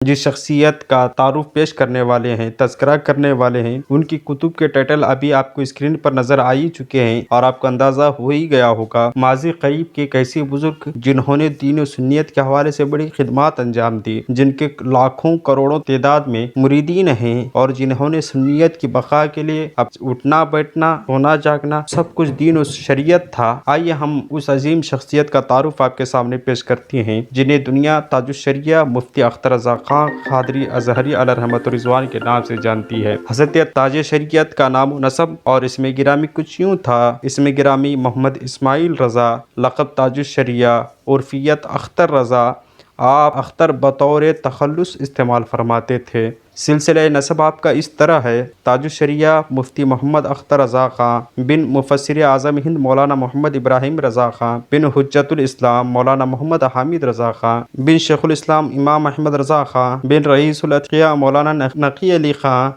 جس شخصیت کا تعارف پیش کرنے والے ہیں، تذکرہ کرنے والے ہیں، ان کی کتب کے ٹائٹل ابھی آپ کو اسکرین پر نظر آ ہی چکے ہیں اور آپ کو اندازہ ہو ہی گیا ہوگا ماضی قریب کے کیسے بزرگ جنہوں نے دین و سنیت کے حوالے سے بڑی خدمات انجام دی، جن کے لاکھوں کروڑوں تعداد میں مریدین ہیں اور جنہوں نے سنیت کی بقا کے لیے اب اٹھنا بیٹھنا سونا جاگنا سب کچھ دین و شریعت تھا۔ آئیے ہم اس عظیم شخصیت کا تعارف آپ کے سامنے پیش کرتے ہیں جنہیں دنیا تاج الشریعہ مفتی اختر رضا خان قادری ازہری علیہ رحمت و رضوان کے نام سے جانتی ہے۔ حضرت تاج شریعت کا نام و نسب اور اسم گرامی کچھ یوں تھا: اسم گرامی محمد اسماعیل رضا، لقب تاج الشریعہ، عرفیت اختر رضا۔ آپ اختر بطور تخلص استعمال فرماتے تھے۔ سلسلہ نسب آپ کا اس طرح ہے: تاج الشریعہ مفتی محمد اختر رضا خان بن مفسر اعظم ہند مولانا محمد ابراہیم رضا خان بن حجت الاسلام مولانا محمد حامد رضا خان بن شیخ الاسلام امام احمد رضا خان بن رئیس الاتقیاء مولانا نقی علی خان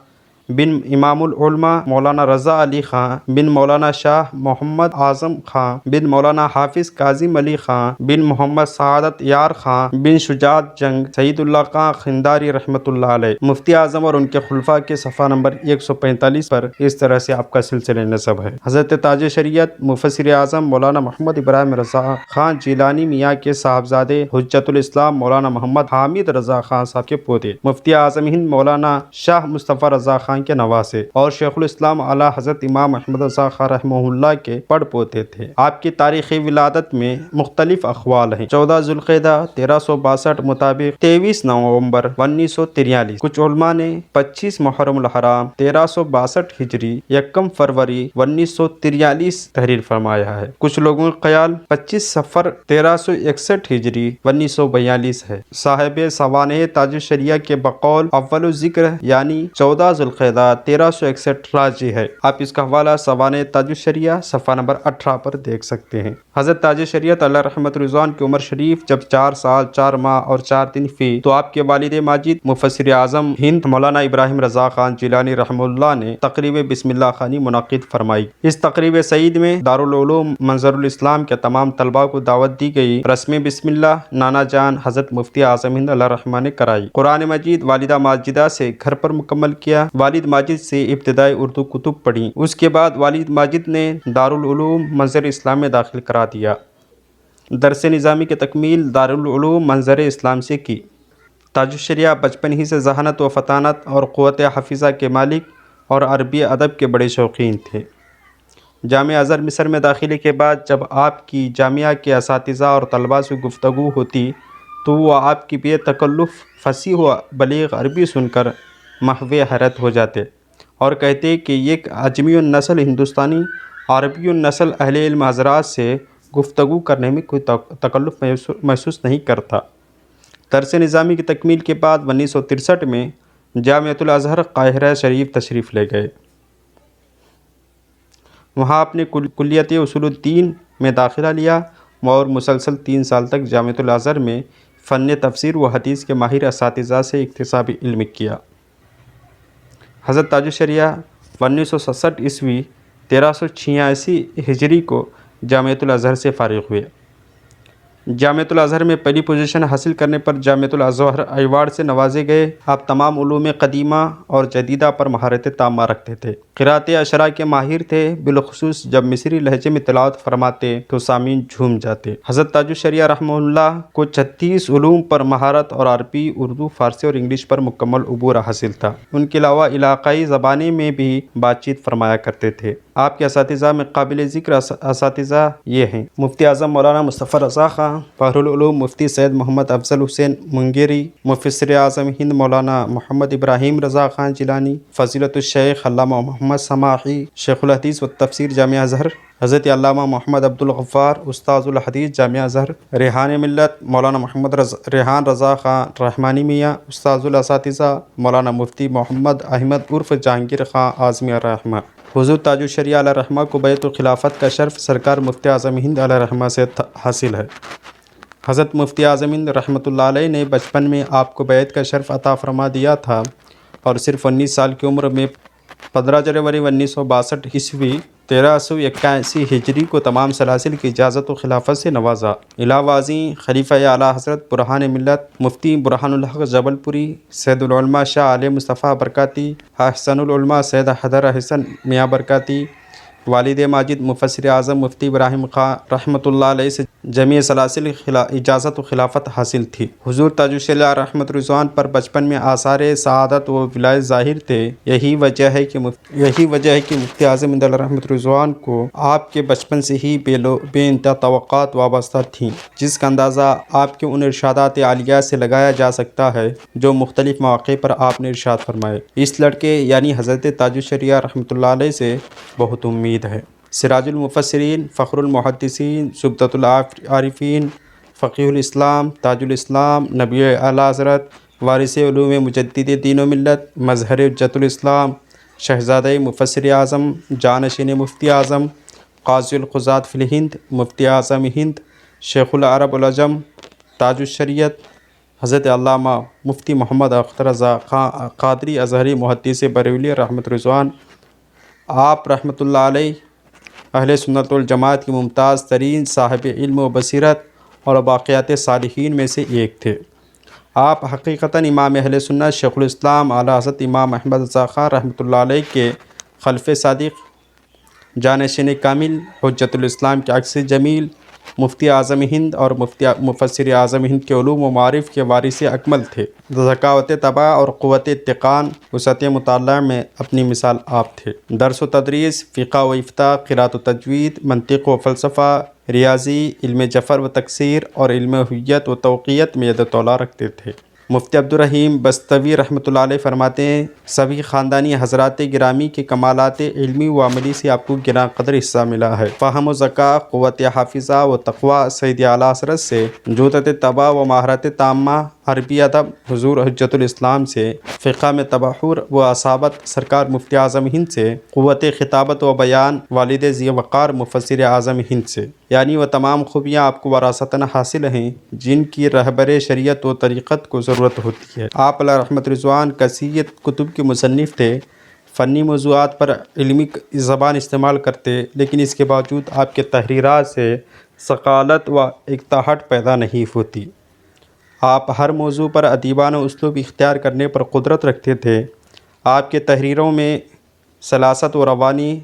بن امام العلماء مولانا رضا علی خان بن مولانا شاہ محمد اعظم خان بن مولانا حافظ کاظم علی خان بن محمد سعادت یار خان بن شجاعت جنگ سعید اللہ خان خنداری رحمۃ اللہ علیہ، مفتی اعظم اور ان کے خلفاء کے صفحہ نمبر 145 پر اس طرح سے آپ کا سلسلہ نسب ہے۔ حضرت تاج شریعت مفسر اعظم مولانا محمد ابراہیم رضا خان جیلانی میاں کے صاحبزادے حجت الاسلام مولانا محمد حامد رضا خان صاحب کے پوتے، مفتی اعظم ہند مولانا شاہ مصطفیٰ رضا خان کے نواسے اور شیخ الاسلام اعلیٰ حضرت امام احمد رضا خان رحمہ اللہ کے پڑ پوتے تھے۔ آپ کی تاریخ ولادت میں مختلف اقوال ہیں۔ 14 ذوالقعدہ 1362 مطابق 23 نومبر 1943، کچھ علماء نے 25 محرم الحرام 1362 ہجری 1 فروری 1943 تحریر فرمایا ہے۔ کچھ لوگوں کا خیال 25 صفر 1361 ہجری 1942 ہے۔ صاحب سوانح تاج الشریعہ کے بقول اول ذکر یعنی 14 ذوالقعدہ 1361 راجی ہے۔ آپ اس کا حوالہ سوانح تاج الشریعہ صفحہ نمبر 18 پر دیکھ سکتے ہیں۔ حضرت تاج شریعت علیہ رحمت رضوان کی عمر شریف جب 4 سال 4 ماہ اور 4 دن تھی تو آپ کے والد ماجد مفسر اعظم ہند مولانا ابراہیم رضا خان جیلانی رحمہ اللہ نے تقریب بسم اللہ خوانی منعقد فرمائی۔ اس تقریب سعید میں دارالعلوم منظر الاسلام کے تمام طلباء کو دعوت دی گئی۔ رسم بسم اللہ نانا جان حضرت مفتی اعظم ہند علیہ رحمہ نے کرائی۔ قرآن مجید والدہ ماجدہ سے گھر پر مکمل کیا۔ والد ماجد سے ابتدائی اردو کتب پڑھی، اس کے بعد والد ماجد نے دارالعلوم منظر اسلام میں داخل کرا دیا۔ درس نظامی کی تکمیل دارالعلوم منظر اسلام سے کی۔ تاج الشریعہ بچپن ہی سے ذہانت و فطانت اور قوت حافظہ کے مالک اور عربی ادب کے بڑے شوقین تھے۔ جامعہ ازہر مصر میں داخلے کے بعد جب آپ کی جامعہ کے اساتذہ اور طلباء سے گفتگو ہوتی تو وہ آپ کی بے تکلف فصیح و بلیغ عربی سن کر محو حیرت ہو جاتے اور کہتے کہ یہ اجمی النسل ہندوستانی عربی النسل اہل علم حضرات سے گفتگو کرنے میں کوئی تکلف محسوس نہیں کرتا۔ درس نظامی کی تکمیل کے بعد 1963 میں جامعۃ الازہر قاہرہ شریف تشریف لے گئے۔ وہاں آپ نے کلیت اصول الدین میں داخلہ لیا اور مسلسل 3 سال تک جامعۃ الازہر میں فن تفسیر و حدیث کے ماہر اساتذہ سے اکتسابی علم کیا۔ حضرت تاج الشریعہ 1967 عیسوی 1386 ہجری کو جامعۃ الازہر سے فارغ ہوئے۔ جامعۃ الازہر میں پہلی پوزیشن حاصل کرنے پر جامعۃ الازہر ایوارڈ سے نوازے گئے۔ آپ تمام علوم قدیمہ اور جدیدہ پر مہارت تامہ رکھتے تھے۔ قرأت اشعار کے ماہر تھے، بالخصوص جب مصری لہجے میں تلاوت فرماتے تو سامعین جھوم جاتے۔ حضرت تاج الشریعہ رحمہ اللہ کو 36 علوم پر مہارت اور عربی، اردو، فارسی اور انگلش پر مکمل عبور حاصل تھا۔ ان کے علاوہ علاقائی زبانیں میں بھی بات چیت فرمایا کرتے تھے۔ آپ کے اساتذہ میں قابل ذکر اساتذہ یہ ہیں: مفتی اعظم مولانا مصطفیٰ رضا خان، بحر العلوم مفتی سید محمد افضل حسین منگیری، مفسر اعظم ہند مولانا محمد ابراہیم رضا خان جیلانی، فضیلت الشیخ علامہ محمد سماحی شیخ الحدیث و تفسیر جامعہ ازہر، حضرت علامہ محمد عبدالغفار استاذ الحدیث جامعہ ازہر، ریحان ملت مولانا محمد ریحان رضا خان رحمانی میاں، استاذ الاساتذہ مولانا مفتی محمد احمد عرف جہانگیر خان اعظمی رحمہ۔ حضور تاج الشریعہ علیہ رحمہ کو بیعت الخلافت کا شرف سرکار مفتی اعظم ہند علیہ رحمہ سے حاصل ہے۔ حضرت مفتی اعظم ہند رحمۃ اللہ علیہ نے بچپن میں آپ کو بیعت کا شرف عطا فرما دیا تھا اور صرف 19 سال کی عمر میں 15 جنوری 1962 عیسوی 1381 ہجری کو تمام سلاسل کی اجازت و خلافت سے نوازا۔ علاوہ ازیں خلیفہ اعلیٰ حضرت برہان ملت مفتی برہان الحق جبل پوری، سید العلماء شاہ علیہ مصطفیٰ برکاتی، احسن العلماء سید حیدر احسن میاں برکاتی، والد ماجد مفسر اعظم مفتی ابراہیم خان رحمۃ اللہ علیہ سے جمیع سلاسل اجازت و خلافت حاصل تھی۔ حضور تاج الشریعہ رحمت رضوان پر بچپن میں آثار سعادت و ولایت ظاہر تھے۔ یہی وجہ ہے کہ مفتی اعظم علیہ رحمت رضوان کو آپ کے بچپن سے ہی بے انتہا توقعات وابستہ تھیں، جس کا اندازہ آپ کے ان ارشادات عالیہ سے لگایا جا سکتا ہے جو مختلف مواقع پر آپ نے ارشاد فرمائے۔ اس لڑکے یعنی حضرت تاج الشریعہ رحمۃ اللہ علیہ سے بہت امید ہے۔ سراج المفسرین، فخر المحدثین، زبدۃ العارفین، فقیہ الاسلام، تاج الاسلام، نبی اعلیٰ حضرت، وارث علوم مجدد دین و ملت، مظہر حجت الاسلام، شہزادہ مفسر اعظم، جانشین مفتی اعظم، قاضی القضات فی الہند، مفتی اعظم ہند، شیخ العرب والعجم، تاج الشریعت، حضرت علامہ مفتی محمد اختر رضا خان قادری ازہری محدث بریلوی رحمت رضوان، آپ رحمۃ اللہ علیہ اہل سنت والجماعت کی ممتاز ترین صاحب علم و بصیرت اور باقیات صالحین میں سے ایک تھے۔ آپ حقیقتاً امام اہل سنت شیخ الاسلام اعلیٰ حضرت امام احمد رضا خان رحمۃ اللہ علیہ کے خلف صادق، جانشین کامل، حجت الاسلام کے عکس جمیل، مفتی اعظم ہند اور مفسر اعظم ہند کے علوم و معارف کے وارث اکمل تھے۔ ذکاوت طبع اور قوت اتقان، وسعت مطالعہ میں اپنی مثال آپ تھے۔ درس و تدریس، فقہ و افتاء، قراءت و تجوید، منطق و فلسفہ، ریاضی، علم جفر و تکسیر اور علم حیت و توقیت میں ید طولا رکھتے تھے۔ مفتی عبدالرحیم بستوی رحمۃ اللہ علیہ فرماتے ہیں، سبھی خاندانی حضرات گرامی کے کمالات علمی و عملی سے آپ کو گراں قدر حصہ ملا ہے۔ فہم و ذکا، قوت حافظہ و تقویٰ سید اعلیٰ حضرت سے، جودت طبع و مہارت تامہ، عربی ادب حضور حجت الاسلام سے، فقہ میں تبحر و اصابت سرکار مفتی اعظم ہند سے، قوت خطابت و بیان والد ذی وقار مفسر اعظم ہند سے، یعنی وہ تمام خوبیاں آپ کو وراثتاً حاصل ہیں جن کی رہبر شریعت و طریقت کو ضرورت ہوتی ہے۔ آپ علیہ رحمت رضوان کثیر کتب کے مصنف تھے، فنی موضوعات پر علمی زبان استعمال کرتے، لیکن اس کے باوجود آپ کے تحریرات سے ثقالت و اقتحاٹ پیدا نہیں ہوتی۔ آپ ہر موضوع پر ادیبانہ اسلوب اختیار کرنے پر قدرت رکھتے تھے۔ آپ کے تحریروں میں سلاست و روانی،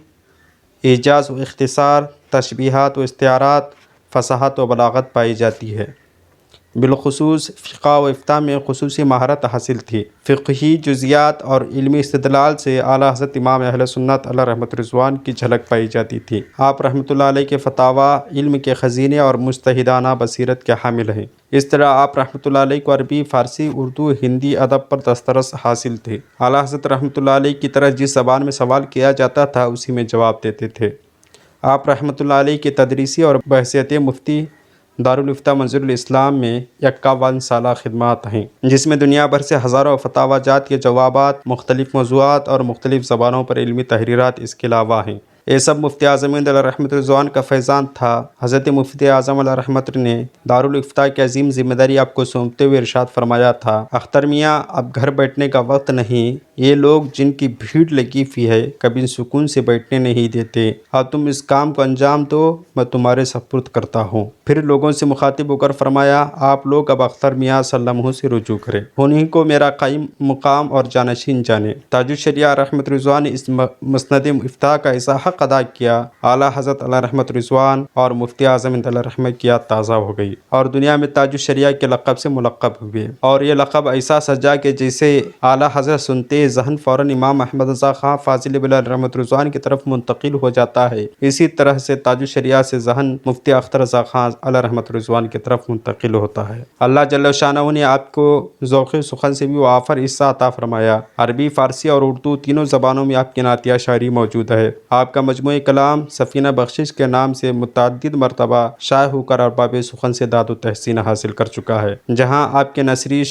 اعجاز و اختصار، تشبیہات و استعارات، فصاحت و بلاغت پائی جاتی ہے۔ بالخصوص فقہ و افتاء میں خصوصی مہارت حاصل تھی۔ فقہی جزیات اور علمی استدلال سے اعلیٰ حضرت امام اہل سنت علیہ رحمت رضوان کی جھلک پائی جاتی تھی۔ آپ رحمۃ اللہ علیہ کے فتاویٰ علم کے خزینے اور مجتہدانہ بصیرت کے حامل ہیں۔ اس طرح آپ رحمۃ اللہ علیہ کو عربی، فارسی، اردو، ہندی ادب پر دسترس حاصل تھے۔ اعلیٰ حضرت رحمۃ اللہ علیہ کی طرح جس زبان میں سوال کیا جاتا تھا اسی میں جواب دیتے تھے۔ آپ رحمۃ اللہ علیہ کی تدریسی اور بحیثیت مفتی دارالافتاء منظر الاسلام میں 51 سالہ خدمات ہیں، جس میں دنیا بھر سے ہزاروں فتاویٰ جات کے جوابات، مختلف موضوعات اور مختلف زبانوں پر علمی تحریرات اس کے علاوہ ہیں۔ یہ سب مفتی اعظم علیہ رحمت رضوان کا فیضان تھا۔ حضرت مفتی اعظم علیہ رحمت نے دارالافتاء کی عظیم ذمہ داری آپ کو سونپتے ہوئے ارشاد فرمایا تھا، اختر میاں اب گھر بیٹھنے کا وقت نہیں، یہ لوگ جن کی بھیڑ لگی ہوئی ہے کبھی سکون سے بیٹھنے نہیں دیتے، اب تم اس کام کو انجام دو، میں تمہارے سپرد کرتا ہوں۔ پھر لوگوں سے مخاطب ہو کر فرمایا، آپ لوگ اب اختر میاں صلی اللہ علیہ وسلم سے رجوع کریں، انہیں کو میرا قائم مقام اور جانشین جانیں۔ تاج الشریعہ رحمت رضوان نے اس مسند افتاء کا ایسا حق ادا کیا، اعلیٰ حضرت علیہ رحمت رضوان اور مفتی اعظم علیہ رحمت کی یاد تازہ ہو گئی اور دنیا میں تاج الشریعہ کے لقب سے ملقب ہوئے، اور یہ لقب ایسا سجا کہ جیسے اعلیٰ حضرت سنتے ذہن فوراً امام احمد رضا خان فاضل علیہ رحمت رضوان کی طرف منتقل ہو جاتا ہے، اسی طرح سے تاج الشریعہ سے ذہن مفتی اختر رضا خان علیہ رحمت رضوان کی طرف منتقل ہوتا ہے۔ اللہ جل شانہ نے آپ کو ذوق سخن سے بھی وافر حصہ عطا فرمایا۔ عربی، فارسی اور اردو تینوں زبانوں میں آپ کی نعتیہ شاعری موجود ہے۔ آپ کا مجموعہ کلام سفینہ بخشش کے نام سے متعدد مرتبہ شائع ہو کر ارباب سخن سے داد و تحسین حاصل کر چکا ہے، جہاں آپ کے نثری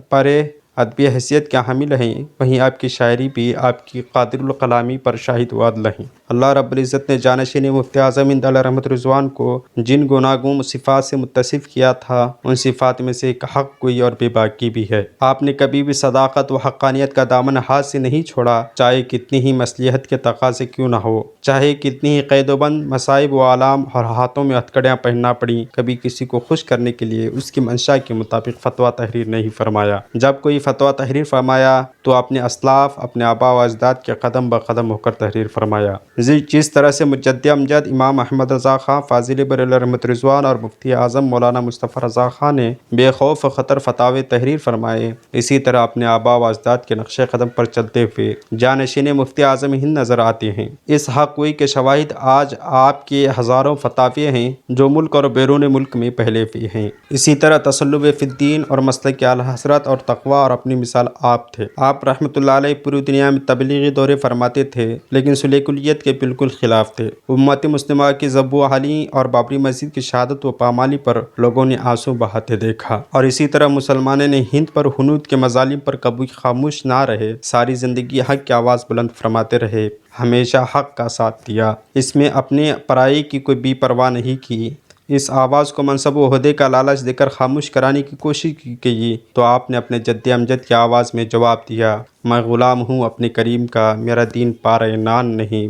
پارے ادبی حیثیت کے حامل ہیں، وہیں آپ کی شاعری بھی آپ کی قادر الکلامی پر شاہد و عدل ہیں۔ اللہ رب العزت نے جانشین مفتی اعظم ہند علیہ رحمۃ رضوان کو جن گوناگون صفات سے متصف کیا تھا، ان صفات میں سے ایک حق گوئی اور بے باکی بھی ہے۔ آپ نے کبھی بھی صداقت و حقانیت کا دامن ہاتھ سے نہیں چھوڑا، چاہے کتنی ہی مصلحت کے تقاضے کیوں نہ ہو، چاہے کتنی ہی قید و بند، مصائب و آلام اور ہاتھوں میں ہتھکڑیاں پہننا پڑیں، کبھی کسی کو خوش کرنے کے لیے اس کی منشا کے مطابق فتویٰ تحریر نہیں فرمایا۔ جب کوئی فتویٰ تحریر فرمایا تو اپنے اسلاف، اپنے آباء و اجداد کے قدم بقدم ہو کر تحریر فرمایا۔ جس طرح سے مجد امجد امام احمد رضا خان فاضل بریلوی رحمۃ رضوان اور مفتی اعظم مولانا مصطفیٰ رضا خان نے بے خوف خطر فتاوی تحریر فرمائے، اسی طرح اپنے آباء و اجداد کے نقش قدم پر چلتے ہوئے جانشین مفتی اعظم ہند نظر آتے ہیں۔ اس حق گوئی کے شواہد آج آپ کے ہزاروں فتاوی ہیں جو ملک اور بیرون ملک میں پھیلے ہوئے ہیں۔ اسی طرح تصلب فی الدین اور مسلک اعلی حضرت اور تقویٰ اور اپنی مثال آپ تھے۔ آپ رحمۃ اللہ علیہ پوری دنیا میں تبلیغی دورے فرماتے تھے، لیکن صلح کلیت کے بالکل خلاف تھے۔ امت مسلمہ کی ذب و حالی اور بابری مسجد کی شہادت و پامالی پر لوگوں نے آنسو بہاتے دیکھا، اور اسی طرح مسلمانوں نے ہند پر ہنود کے مظالم پر کبھی خاموش نہ رہے، ساری زندگی حق کی آواز بلند فرماتے رہے، ہمیشہ حق کا ساتھ دیا، اس میں اپنے پرائی کی کوئی بے پرواہ نہیں کی۔ اس آواز کو منصب و عہدے کا لالچ دے کر خاموش کرانے کی کوشش کی تو آپ نے اپنے جد امجد کی آواز میں جواب دیا، میں غلام ہوں اپنے کریم کا، میرا دین پارہ نان نہیں۔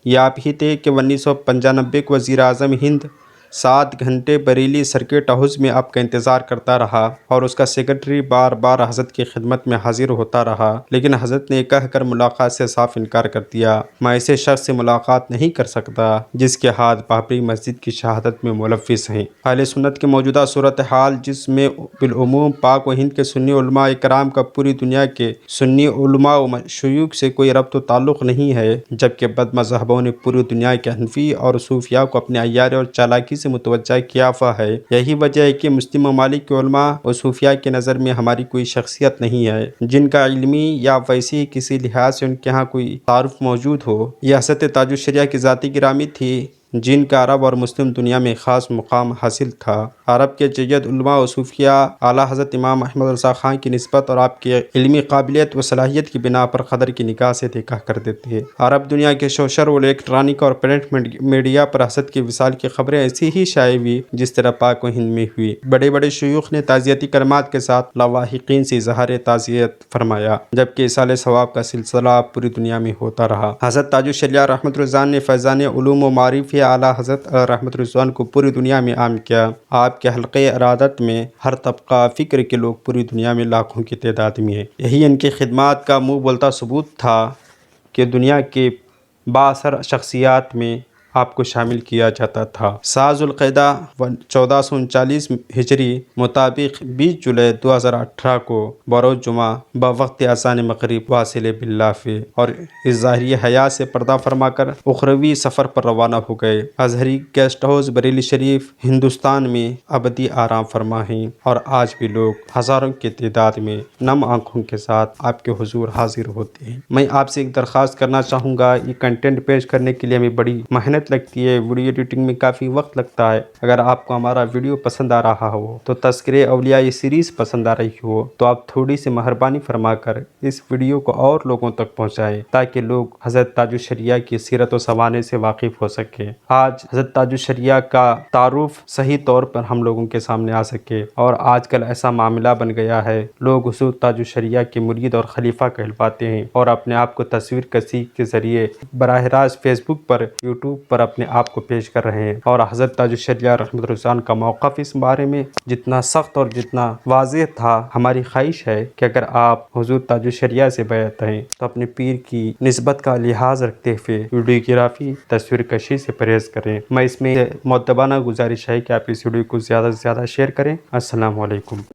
یہ آپ ہی تھے کہ 1995 کو وزیر اعظم ہند 7 گھنٹے بریلی سرکٹ ہاؤس میں آپ کا انتظار کرتا رہا اور اس کا سیکرٹری بار بار حضرت کی خدمت میں حاضر ہوتا رہا، لیکن حضرت نے کہہ کر ملاقات سے صاف انکار کر دیا، میں ایسے شخص سے ملاقات نہیں کر سکتا جس کے ہاتھ بابری مسجد کی شہادت میں ملوث ہیں۔ اہل سنت کی موجودہ صورتحال، جس میں بالعموم پاک و ہند کے سنی علماء کرام کا پوری دنیا کے سنی علماء و شیوخ سے کوئی ربط و تعلق نہیں ہے، جبکہ بد مذہبوں نے پوری دنیا کے حنفی اور صوفیاء کو اپنے عیارے اور چالاکی سے متوجہ کیا ہوا ہے۔ یہی وجہ ہے کہ مسلم ممالک کے علماء اور صوفیاء کی نظر میں ہماری کوئی شخصیت نہیں ہے جن کا علمی یا ویسی کسی لحاظ سے ان کے ہاں کوئی تعارف موجود ہو۔ یہ حضرت تاج الشریعہ کی ذاتی گرامی تھی جن کا عرب اور مسلم دنیا میں خاص مقام حاصل تھا۔ عرب کے جید علماء و صوفیاء اعلیٰ حضرت امام احمد رضا خان کی نسبت اور آپ کے علمی قابلیت و صلاحیت کی بنا پر قدر کی نگاہ سے دیکھا کرتے تھے۔ عرب دنیا کے سوشل و الیکٹرانک اور پرنٹ میڈیا پر حضرت کی وصال کی خبریں ایسی ہی شائع ہوئی جس طرح پاک و ہند میں ہوئی۔ بڑے بڑے شیوخ نے تعزیتی کلمات کے ساتھ لواحقین سے اظہار تعزیت فرمایا، جبکہ ایصال ثواب کا سلسلہ پوری دنیا میں ہوتا رہا۔ حضرت تاج الشریعہ رحمۃ رضوان نے فیضان علوم و معارف اعلیٰ حضرت رحمۃ رضوان کو پوری دنیا میں عام کیا۔ آپ کے حلقے ارادت میں ہر طبقہ فکر کے لوگ پوری دنیا میں لاکھوں کی تعداد میں ہیں۔ یہی ان کی خدمات کا منہ بولتا ثبوت تھا کہ دنیا کے بااثر شخصیات میں آپ کو شامل کیا جاتا تھا۔ 7 ذوالقعدہ 1439 ہجری مطابق 20 جولائی 2018 کو بروز جمعہ بوقت اذان مغرب واصل باللہ فی اور اس ظاہری حیات سے پردہ فرما کر اخروی سفر پر روانہ ہو گئے۔ ازہری گیسٹ ہاؤس بریلی شریف ہندوستان میں ابدی آرام فرما ہیں، اور آج بھی لوگ ہزاروں کی تعداد میں نم آنکھوں کے ساتھ آپ کے حضور حاضر ہوتے ہیں۔ میں آپ سے ایک درخواست کرنا چاہوں گا، یہ کنٹینٹ پیش کرنے کے لیے ہمیں بڑی محنت لگتی ہے، ویڈیو ایڈیٹنگ میں کافی وقت لگتا ہے۔ اگر آپ کو ہمارا ویڈیو پسند آ رہا ہو تو تذکرے اولیاء یہ سیریز پسند آ رہی ہو تو آپ تھوڑی سی مہربانی فرما کر اس ویڈیو کو اور لوگوں تک پہنچائیں تاکہ لوگ حضرت تاج الشریعہ کی سیرت و سوانح سے واقف ہو سکیں۔ آج حضرت تاج الشریعہ کا تعارف صحیح طور پر ہم لوگوں کے سامنے آ سکے، اور آج کل ایسا معاملہ بن گیا ہے لوگ حضور تاج الشریعہ کے مرید اور خلیفہ کہلواتے ہیں اور اپنے آپ کو تصویر کشی کے ذریعے براہ راست فیس بک پر، یوٹیوب پر اپنے آپ کو پیش کر رہے ہیں۔ اور حضرت تاج الشریعہ رحمۃ رضوان کا موقف اس بارے میں جتنا سخت اور جتنا واضح تھا، ہماری خواہش ہے کہ اگر آپ حضور تاج الشریعہ سے بیعت ہیں تو اپنے پیر کی نسبت کا لحاظ رکھتے ہوئے ویڈیوگرافی، تصویر کشی سے پرہیز کریں۔ میں اس میں مؤدبانہ گزارش ہے کہ آپ اس ویڈیو کو زیادہ سے زیادہ شیئر کریں۔ السلام علیکم۔